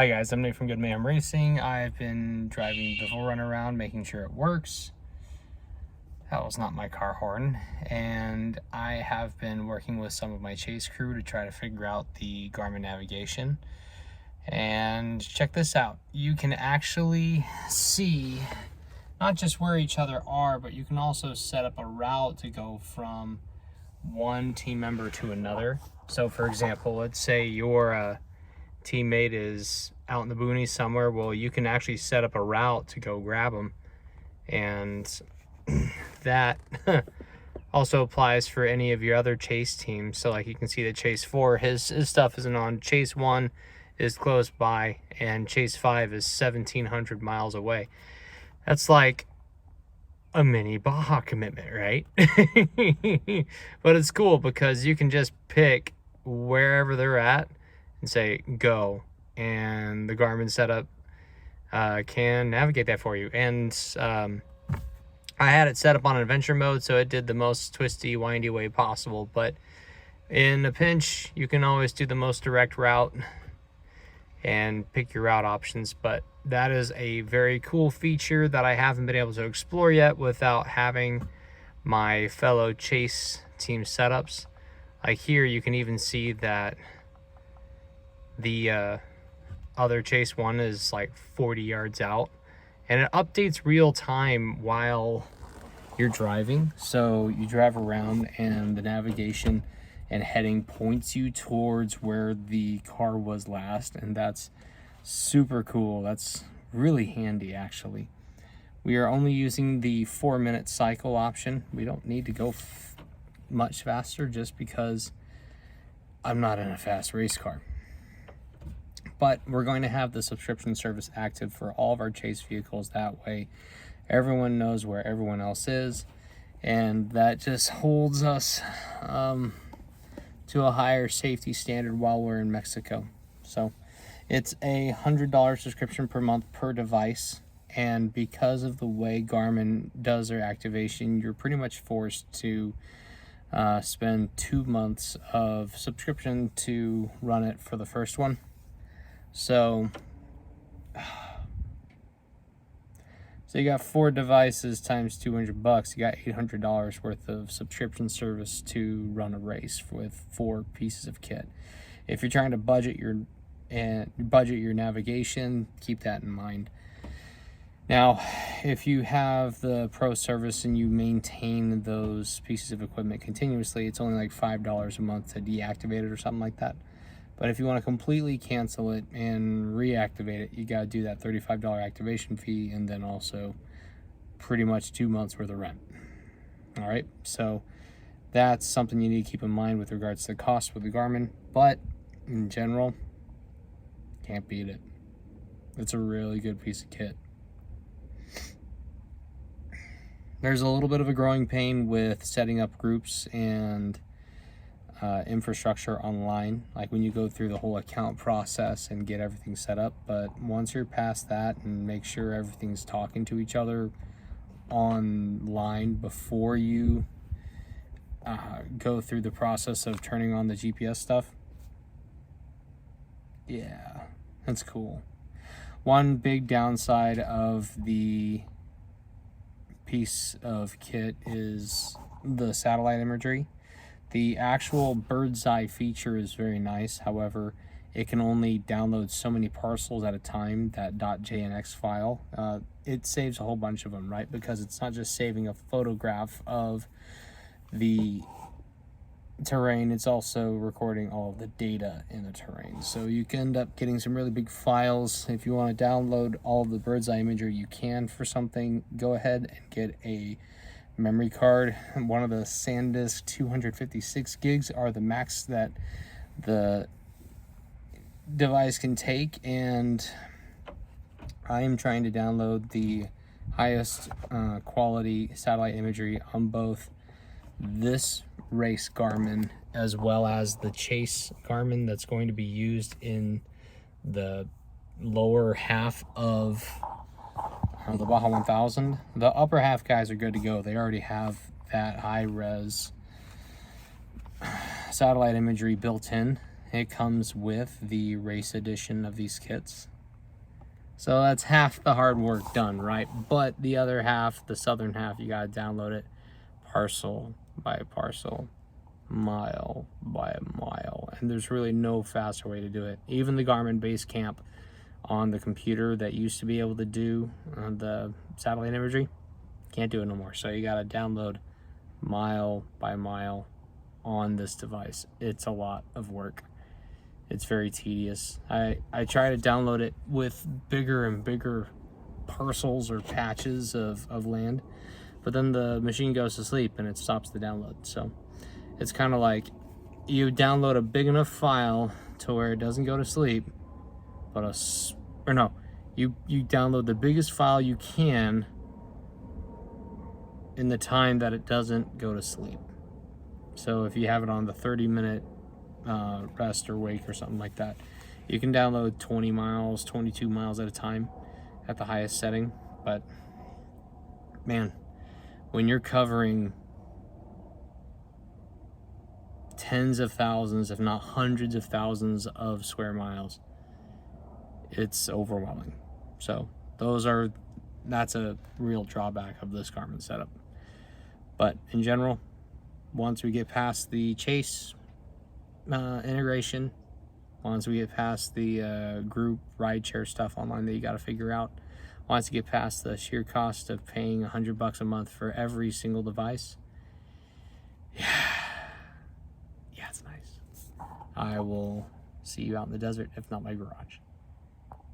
Hi guys, I'm Nate from Good Man Racing. I've been driving the Forerunner around, making sure it works. That was not my car horn. And I have been working with some of my chase crew to try to figure out the Garmin navigation. And check this out. You can actually see not just where each other are, but you can also set up a route to go from one team member to another. So for example, let's say your teammate is out in the boonies somewhere. Well, you can actually set up a route to go grab them, and that also applies for any of your other chase teams. So like you can see that chase 4, his stuff isn't on. Chase 1 is close by, and chase 5 is 1,700 miles away. That's like a mini Baja commitment, right? But it's cool because you can just pick wherever they're at and say go, and the Garmin setup can navigate that for you. And I had it set up on adventure mode, so it did the most twisty, windy way possible, but in a pinch you can always do the most direct route and pick your route options. But that is a very cool feature that I haven't been able to explore yet without having my fellow chase team setups. Like here you can even see that the other chase 1 is like 40 yards out, and it updates real time while you're driving. So you drive around and the navigation and heading points you towards where the car was last, and that's super cool. That's really handy actually. We are only using the 4-minute cycle option. We don't need to go much faster just because I'm not in a fast race car. But we're going to have the subscription service active for all of our chase vehicles. That way everyone knows where everyone else is, and that just holds us to a higher safety standard while we're in Mexico. So it's a $100 subscription per month per device, and because of the way Garmin does their activation, you're pretty much forced to spend 2 months of subscription to run it for the first one. So you got 4 devices times $200. You got $800 worth of subscription service to run a race with 4 pieces of kit. If you're trying to budget your navigation, keep that in mind. Now, if you have the pro service and you maintain those pieces of equipment continuously, it's only like $5 a month to deactivate it or something like that. But if you want to completely cancel it and reactivate it, you got to do that $35 activation fee, and then also pretty much 2 months worth of rent. All right, so that's something you need to keep in mind with regards to the cost with the Garmin. But in general, can't beat it. It's a really good piece of kit. There's a little bit of a growing pain with setting up groups and infrastructure online, like when you go through the whole account process and get everything set up. But once you're past that and make sure everything's talking to each other online before you go through the process of turning on the GPS stuff, yeah, that's cool. One big downside of the piece of kit is the satellite imagery. The actual bird's eye feature is very nice. However, it can only download so many parcels at a time, that .jnx file. It saves a whole bunch of them, right? Because it's not just saving a photograph of the terrain, it's also recording all of the data in the terrain. So you can end up getting some really big files. If you want to download all of the bird's eye imagery, you can for something. Go ahead and get a memory card. One of the SanDisk 256 gigs are the max that the device can take, and I am trying to download the highest quality satellite imagery on both this race Garmin as well as the chase Garmin that's going to be used in the lower half of the Baja 1000. The upper half guys are good to go. They already have that high res satellite imagery built in, it comes with the race edition of these kits. So that's half the hard work done, right? But the other half, the southern half, you gotta download it parcel by parcel, mile by mile. And there's really no faster way to do it. Even the Garmin Base Camp on the computer that used to be able to do the satellite imagery, can't do it no more. So you gotta download mile by mile on this device. It's a lot of work. It's very tedious. I try to download it with bigger and bigger parcels or patches of land, but then the machine goes to sleep and it stops the download. So it's kind of like you download a big enough file to where it doesn't go to sleep, but you download the biggest file you can in the time that it doesn't go to sleep. So if you have it on the 30-minute rest or wake or something like that, you can download 20 miles, 22 miles at a time at the highest setting. But man, when you're covering tens of thousands, if not hundreds of thousands of square miles, it's overwhelming. So that's a real drawback of this Garmin setup. But in general, once we get past the chase integration, once we get past the group rideshare stuff online that you got to figure out, once you get past the sheer cost of paying $100 a month for every single device, yeah, it's nice. I will see you out in the desert, if not my garage.